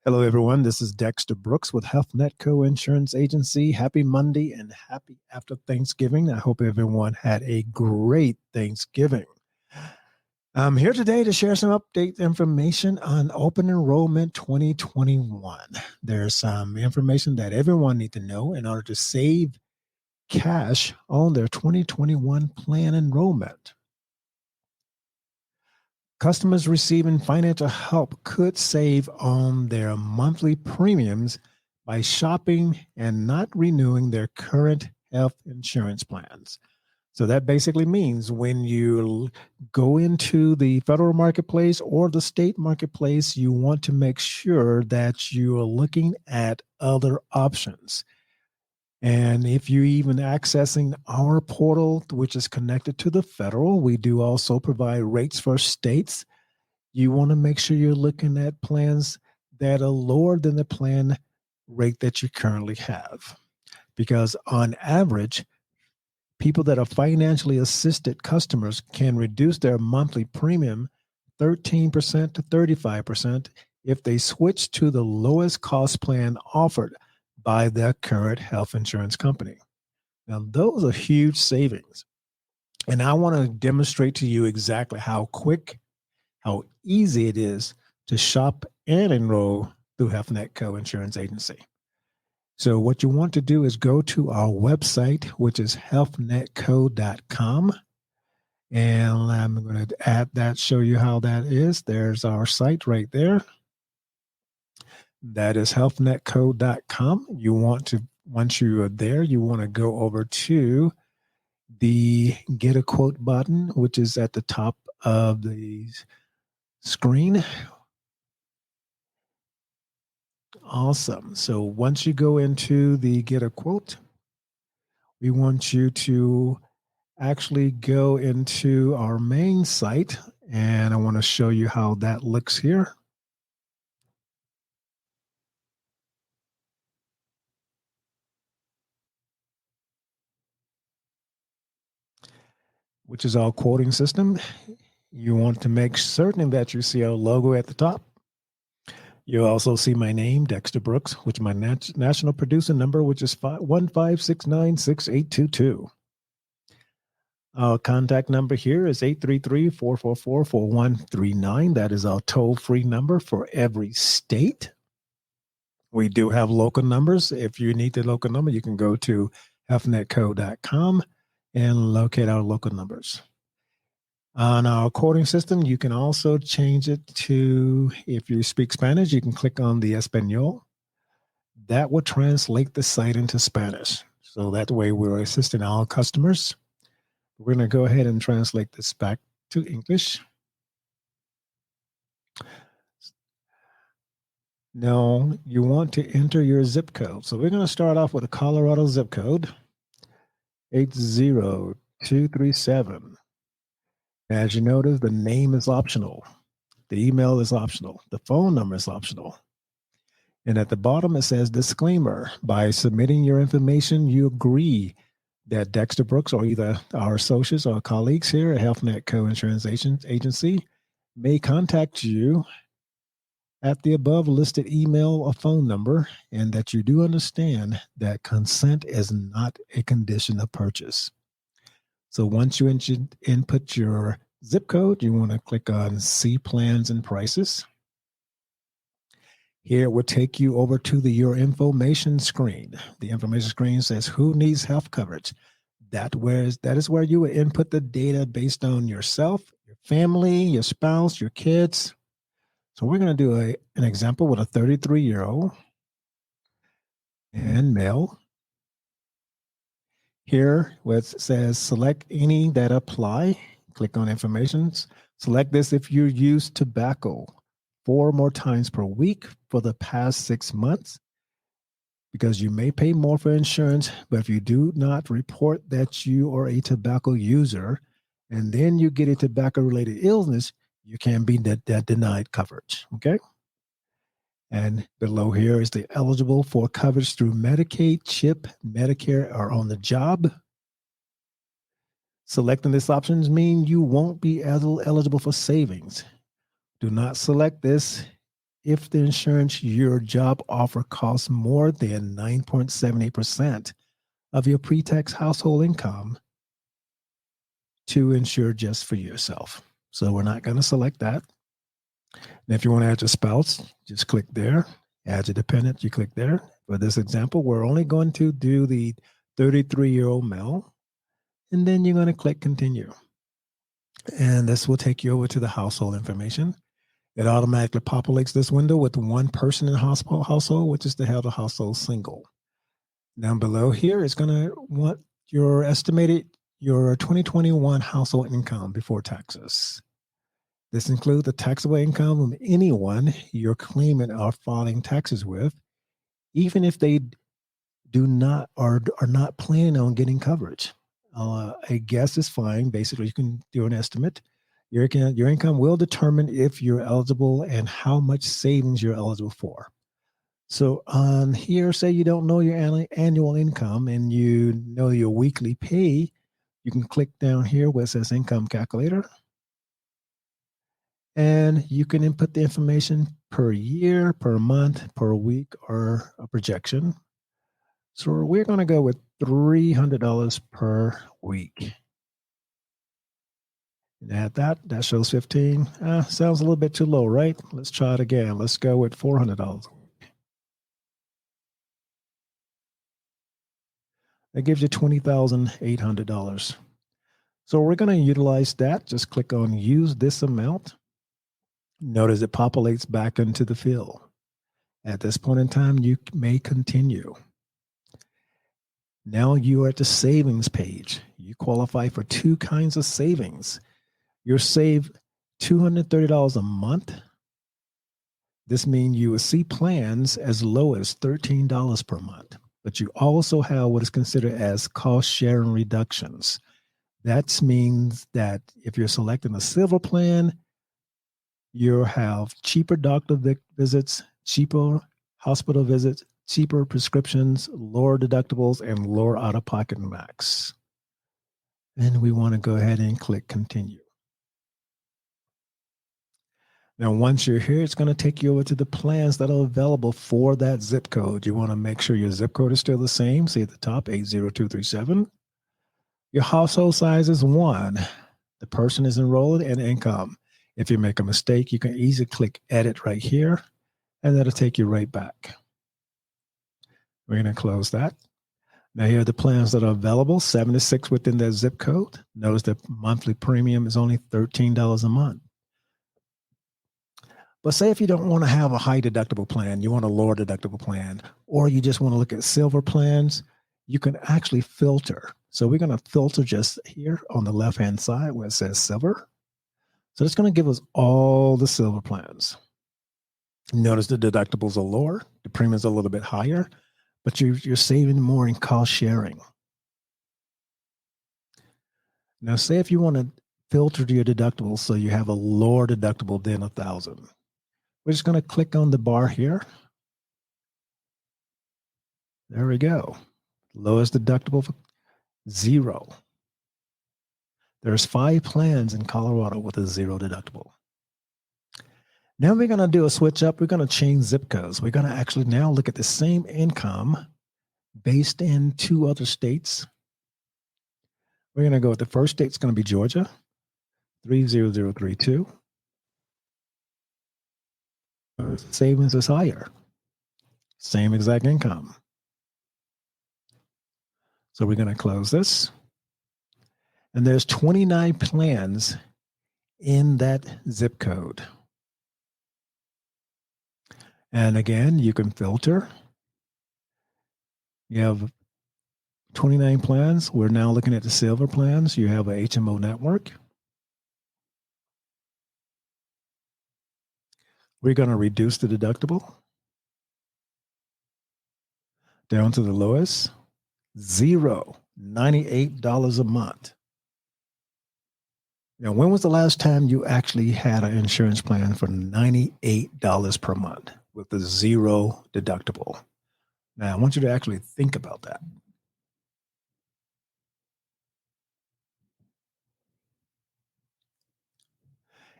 Hello, everyone. This is Dexter Brooks with HealthNet Co-Insurance Agency. Happy Monday and happy after Thanksgiving. I hope everyone had a great Thanksgiving. I'm here today to share some update information on Open Enrollment 2021. There's some information that everyone needs to know in order to save cash on their 2021 plan enrollment. Customers receiving financial help could save on their monthly premiums by shopping and not renewing their current health insurance plans. So that basically means when you go into the federal marketplace or the state marketplace, you want to make sure that you are looking at other options. And if you're even accessing our portal, which is connected to the federal, we do also provide rates for states. You want to make sure you're looking at plans that are lower than the plan rate that you currently have. Because on average, people that are financially assisted customers can reduce their monthly premium 13% to 35% if they switch to the lowest cost plan offered by their current health insurance company. Now, those are huge savings. And I want to demonstrate to you exactly how quick, how easy it is to shop and enroll through HealthNet Co-Insurance Agency. So what you want to do is go to our website, which is healthnetco.com. And I'm going to add that, show you how that is. There's our site right there. That is healthnetco.com. You want to, once you are there, you want to go over to the Get a Quote button, which is at the top of the screen. Awesome. So once you go into the Get a Quote, we want you to actually go into our main site, and I want to show you how that looks here. Which is our quoting system. You want to make certain that you see our logo at the top. You'll also see my name, Dexter Brooks, which is my national producer number, which is 156968822. Our contact number here is 833-444-4139. That is our toll-free number for every state. We do have local numbers. If you need the local number, you can go to healthnetco.com and locate our local numbers. On our quoting system, you can also change it to, if you speak Spanish, you can click on the Espanol. That will translate the site into Spanish. So that way we're assisting our customers. We're going to go ahead and translate this back to English. Now, you want to enter your zip code. So we're going to start off with a Colorado zip code, 80237. As you notice, the name is optional. The email is optional. The phone number is optional. And at the bottom, it says disclaimer. By submitting your information, you agree that Dexter Brooks or either our associates or colleagues here at HealthNet Co-Insurance Agency may contact you at the above listed email or phone number, and that you do understand that consent is not a condition of purchase. So once you input your zip code, you want to click on See Plans and Prices. Here it will take you over to your information screen. The information screen says who needs health coverage. That is where you would input the data based on yourself, your family, your spouse, your kids. So we're going to do an example with a 33-year-old and male. Here, where it says select any that apply, click on informations. Select this if you use tobacco 4 more times per week for the past 6 months, because you may pay more for insurance, but if you do not report that you are a tobacco user and then you get a tobacco-related illness, you can be denied coverage, okay? And below here is the eligible for coverage through Medicaid, CHIP, Medicare, or on the job. Selecting this options mean you won't be eligible for savings. Do not select this if the insurance your job offer costs more than 9.78% of your pre-tax household income to insure just for yourself. So we're not going to select that. And if you want to add your spouse, just click there. Add your dependent, you click there. For this example, we're only going to do the 33-year-old male, and then you're going to click continue. And this will take you over to the household information. It automatically populates this window with one person in the household, which is to have the household single. Down below here, it's going to want your estimated your 2021 household income before taxes. This includes the taxable income of anyone you're claiming or filing taxes with, even if they do not or are not planning on getting coverage. A guess is fine. Basically, you can do an estimate. Your income will determine if you're eligible and how much savings you're eligible for. So on here, say you don't know your annual income and you know your weekly pay, you can click down here where it says income calculator. And you can input the information per year, per month, per week, or a projection. So we're going to go with $300 per week. And add that. That shows 15. Sounds a little bit too low, right? Let's try it again. Let's go with $400. That gives you $20,800. So we're going to utilize that. Just click on use this amount. Notice it populates back into the field. At this point in time, you may continue. Now you are at the savings page. You qualify for two kinds of savings. You'll save $230 a month. This means you will see plans as low as $13 per month, but you also have what is considered as cost sharing reductions. That means that if you're selecting a silver plan, you'll have cheaper doctor visits, cheaper hospital visits, cheaper prescriptions, lower deductibles, and lower out-of-pocket max. And we want to go ahead and click continue. Now, once you're here, it's going to take you over to the plans that are available for that zip code. You want to make sure your zip code is still the same. See at the top, 80237. Your household size is 1. The person is enrolled and income. If you make a mistake, you can easily click edit right here, and that'll take you right back. We're going to close that. Now, here are the plans that are available, 76 within that zip code. Notice the monthly premium is only $13 a month. But say if you don't want to have a high deductible plan, you want a lower deductible plan, or you just want to look at silver plans, you can actually filter. So we're going to filter just here on the left-hand side where it says silver. So it's going to give us all the silver plans. Notice the deductibles are lower, the premiums are a little bit higher, but you're saving more in cost sharing. Now, say if you want to filter your deductibles so you have a lower deductible than $1,000. We're just going to click on the bar here. There we go. Lowest deductible for $0. There's 5 plans in Colorado with a 0 deductible. Now we're going to do a switch up. We're going to change zip codes. We're going to actually now look at the same income based in 2 other states. We're going to go with the first state. It's going to be Georgia, 30032. Savings is higher. Same exact income. So we're going to close this. And there's 29 plans in that zip code. And again, you can filter. You have 29 plans. We're now looking at the silver plans. You have a HMO network. We're going to reduce the deductible down to the lowest, $0, $98 a month. Now, when was the last time you actually had an insurance plan for $98 per month with the 0 deductible? Now, I want you to actually think about that.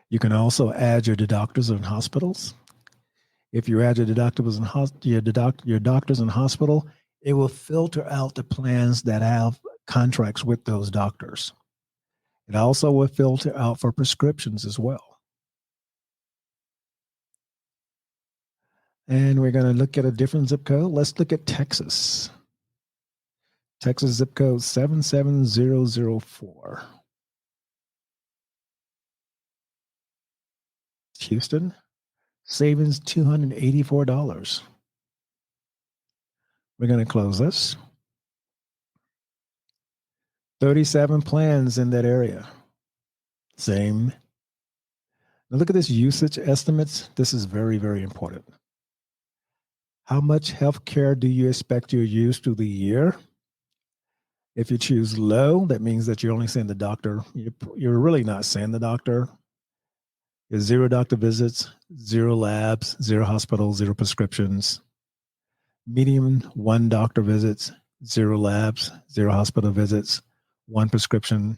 You can also add your doctors and hospitals. If you add your deductibles and your doctors in hospital, it will filter out the plans that have contracts with those doctors. It also will filter out for prescriptions as well. And we're going to look at a different zip code. Let's look at Texas. Texas zip code 77004. Houston, savings $284. We're going to close this. 37 plans in that area. Same. Now look at this usage estimates. This is very, very important. How much health care do you expect to use through the year? If you choose low, that means that you're only seeing the doctor. You're really not seeing the doctor. It's 0 doctor visits, 0 labs, 0 hospitals, 0 prescriptions. Medium, 1 doctor visits, 0 labs, 0 hospital visits, 1 prescription.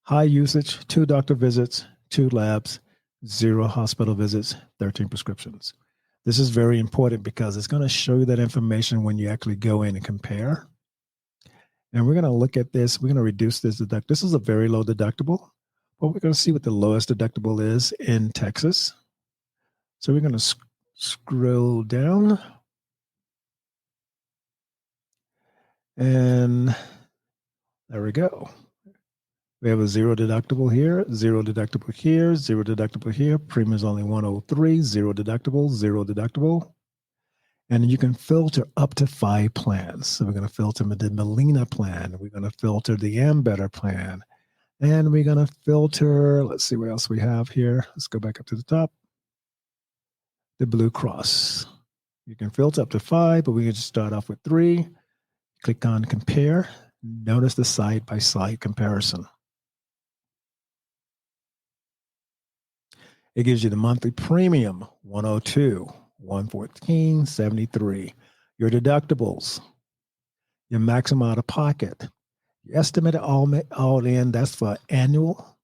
High usage, 2 doctor visits, 2 labs, 0 hospital visits, 13 prescriptions. This is very important because it's going to show you that information when you actually go in and compare. And we're going to look at this. We're going to reduce this deductible. This is a very low deductible, but we're going to see what the lowest deductible is in Texas. So we're going to scroll down. And there we go. We have a 0 deductible here, 0 deductible here, 0 deductible here. Premium is only 103, 0 deductible, 0 deductible. And you can filter up to 5 plans. So we're going to filter the Molina plan. We're going to filter the Ambetter plan. And we're going to filter, let's see what else we have here. Let's go back up to the top. The Blue Cross. You can filter up to 5, but we can just start off with 3. Click on compare. Notice the side-by-side comparison. It gives you the monthly premium, 102, 114, 73. Your deductibles, your maximum out of pocket, your estimated all in, that's for annual.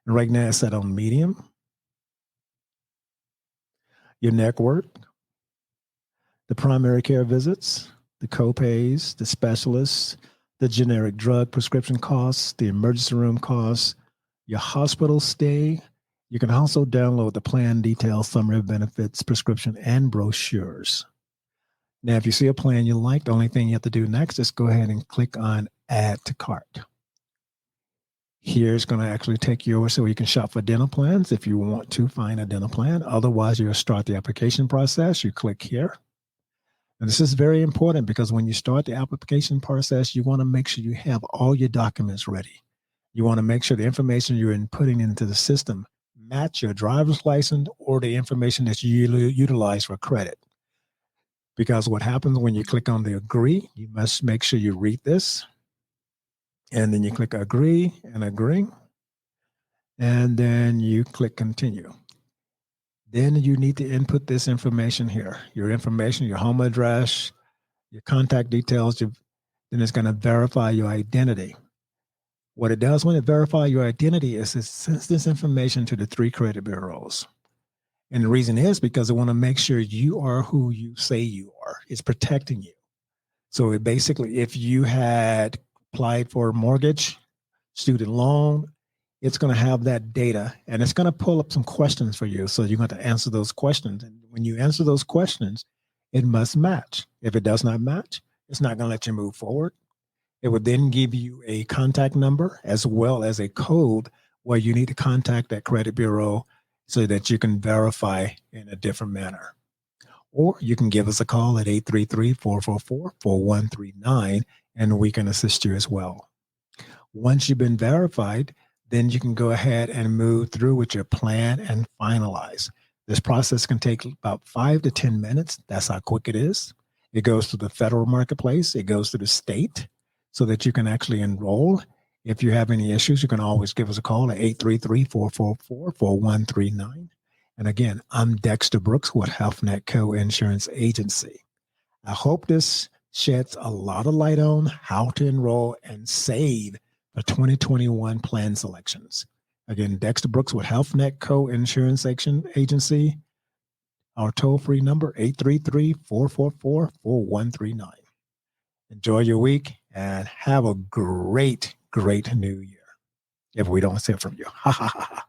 And right now it's set on medium. Your network, the primary care visits, the copays, the specialists, the generic drug prescription costs, the emergency room costs, your hospital stay. You can also download the plan details, summary of benefits, prescription, and brochures. Now, if you see a plan you like, the only thing you have to do next is go ahead and click on Add to Cart. Here's going to actually take you over so you can shop for dental plans if you want to find a dental plan. Otherwise, you'll start the application process. You click here. And this is very important because when you start the application process, you want to make sure you have all your documents ready. You want to make sure the information you're putting into the system match your driver's license or the information that you utilize for credit. Because what happens when you click on the agree, you must make sure you read this. And then you click agree and agree. And then you click continue. Then you need to input this information here. Your information, your home address, your contact details. Then it's going to verify your identity. What it does when it verifies your identity is it sends this information to the 3 credit bureaus. And the reason is because it want to make sure you are who you say you are. It's protecting you. So it basically, if you had applied for a mortgage, student loan, it's going to have that data and it's going to pull up some questions for you. So you're going to answer those questions. And when you answer those questions, it must match. If it does not match, it's not going to let you move forward. It would then give you a contact number as well as a code where you need to contact that credit bureau so that you can verify in a different manner. Or you can give us a call at 833-444-4139 and we can assist you as well. Once you've been verified, then you can go ahead and move through with your plan and finalize. This process can take about 5 to 10 minutes. That's how quick it is. It goes to the federal marketplace. It goes to the state so that you can actually enroll. If you have any issues, you can always give us a call at 833-444-4139. And again, I'm Dexter Brooks with HealthNet Co-Insurance Agency. I hope this sheds a lot of light on how to enroll and save for 2021 plan selections. Again, Dexter Brooks with HealthNet Co-Insurance Agency. Our toll-free number, 833-444-4139. Enjoy your week and have a great, great new year. If we don't hear from you. Ha ha ha ha.